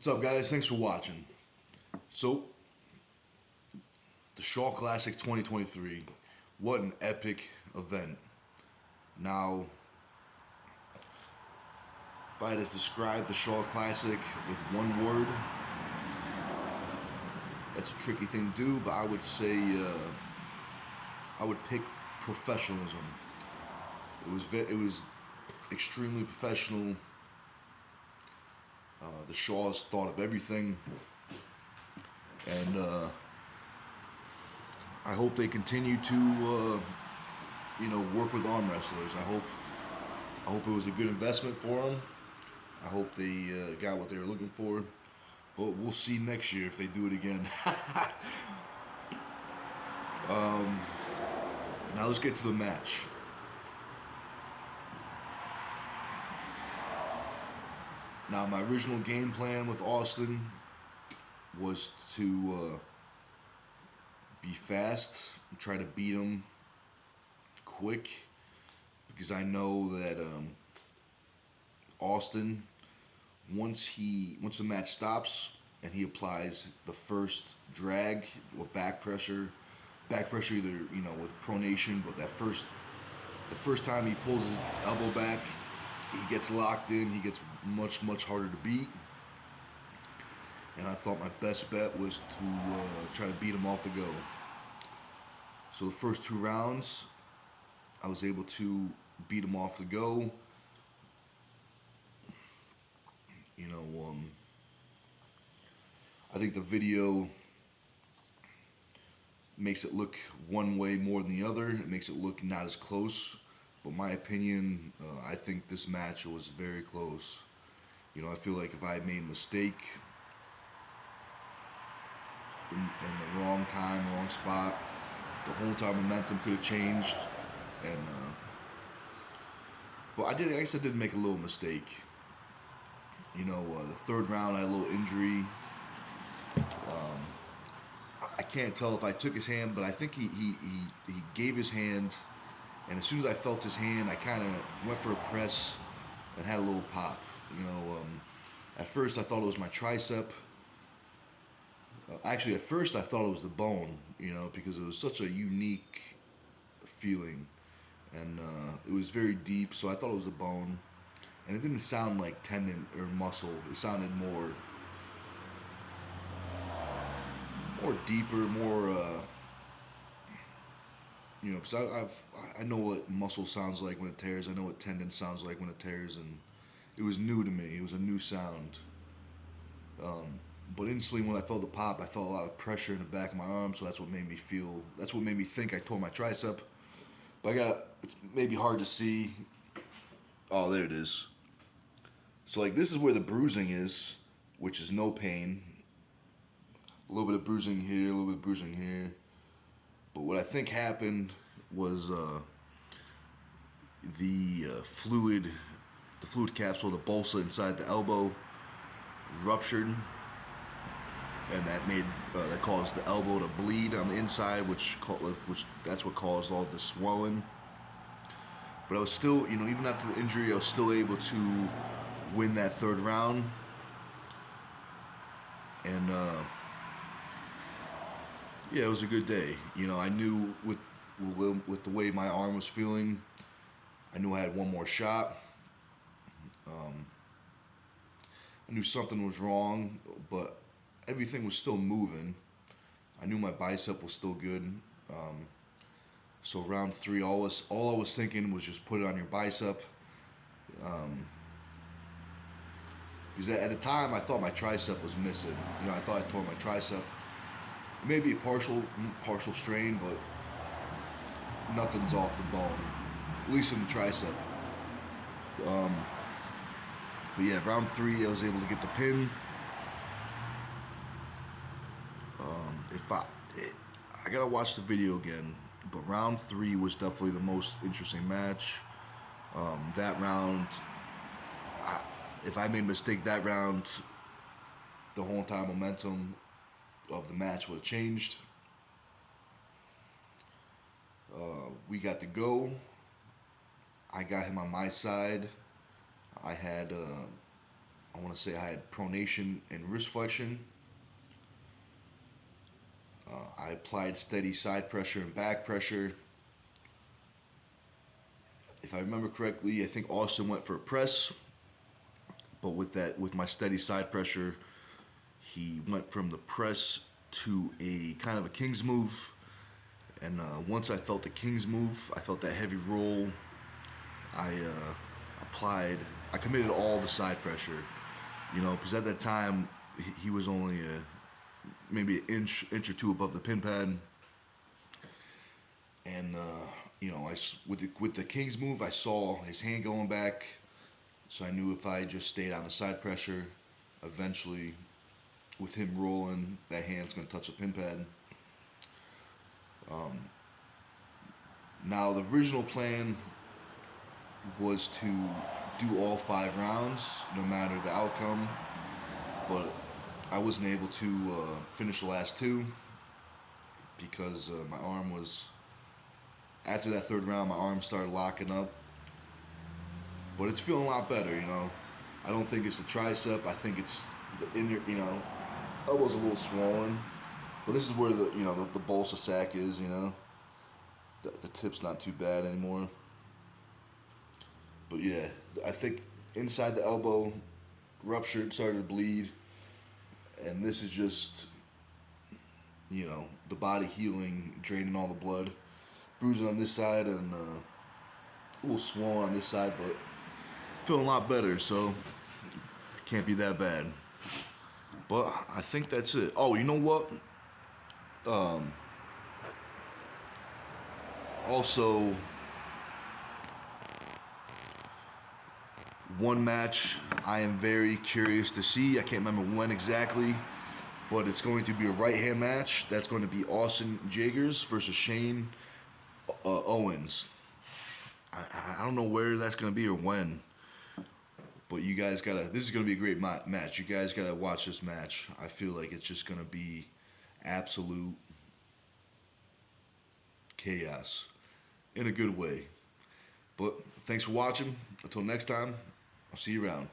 What's up, guys? Thanks for watching. So, the Shaw Classic 2023. What an epic event. Now, if I had to describe the Shaw Classic with one word, that's a tricky thing to do, but I would say, I would pick professionalism. It was extremely professional. The Shaws thought of everything, and I hope they continue to, work with arm wrestlers. I hope it was a good investment for them. I hope they got what they were looking for. But we'll see next year if they do it again. Now let's get to the match. Now, my original game plan with Austin was to be fast and try to beat him quick, because I know that Austin, once the match stops and he applies the first drag or back pressure either with pronation, but the first time he pulls his elbow back, he gets locked in. He gets much harder to beat. And I thought my best bet was to try to beat him off the go. So the first 2 rounds, I was able to beat him off the go. I think the video makes it look one way more than the other. It makes it look not as close. But my opinion, I think this match was very close. I feel like if I made a mistake in the wrong time, wrong spot, the whole time momentum could have changed. And but I guess I did make a little mistake. The 3rd round I had a little injury. I can't tell if I took his hand, but I think he gave his hand, and as soon as I felt his hand, I kind of went for a press and had a little pop. At first I thought it was my tricep. Actually, at first I thought it was the bone, because it was such a unique feeling, and it was very deep, so I thought it was the bone, and it didn't sound like tendon or muscle. It sounded more deeper, more, because I know what muscle sounds like when it tears. I know what tendon sounds like when it tears, and it was new to me. It was a new sound. But instantly when I felt the pop, I felt a lot of pressure in the back of my arm, so that's what made me think I tore my tricep. But it's maybe hard to see. Oh, there it is. So this is where the bruising is, which is no pain. A little bit of bruising here, a little bit of bruising here. But what I think happened was the fluid capsule, the balsa inside the elbow, ruptured, and that caused the elbow to bleed on the inside, which that's what caused all the swelling. But I was still, even after the injury, I was still able to win that 3rd round, and yeah, it was a good day. I knew with the way my arm was feeling, I knew I had one more shot. I knew something was wrong, but everything was still moving. I knew my bicep was still good. So round 3, all I was thinking was just put it on your bicep. Because at the time I thought my tricep was missing. I thought I tore my tricep. Maybe a partial strain, but nothing's off the bone, at least in the tricep. But yeah, round 3, I was able to get the pin. I gotta watch the video again, but round 3 was definitely the most interesting match. That round, if I made a mistake that round, the whole entire momentum of the match would have changed. We got to go. I got him on my side. I had I want to say I had pronation and wrist flexion. I applied steady side pressure and back pressure. If I remember correctly, I think Austin went for a press, but with my steady side pressure, he went from the press to a kind of a king's move. And once I felt the king's move, I felt that heavy roll. I I committed all the side pressure, because at that time he was only maybe an inch or two above the pin pad. And with the king's move, I saw his hand going back, so I knew if I just stayed on the side pressure, eventually, with him rolling, that hand's gonna touch the pin pad. Now the original plan was to do all 5 rounds, no matter the outcome, but I wasn't able to finish the last 2 because my arm was. After that 3rd round, my arm started locking up, but it's feeling a lot better. I don't think it's the tricep. I think it's the inner. Elbow's a little swollen, but this is where the balsa sac is. The tip's not too bad anymore. But yeah, I think inside the elbow ruptured, started to bleed, and this is just the body healing, draining all the blood. Bruising on this side and a little swollen on this side, but feeling a lot better, so can't be that bad. But I think that's it. Oh, you know what? Also, one match I am very curious to see. I can't remember when exactly, but it's going to be a right hand match. That's going to be Austin Jaggers versus Shane Owens. I don't know where that's going to be or when, but you guys gotta. This is going to be a great match. You guys gotta watch this match. I feel like it's just going to be absolute chaos in a good way. But thanks for watching. Until next time, I'll see you around.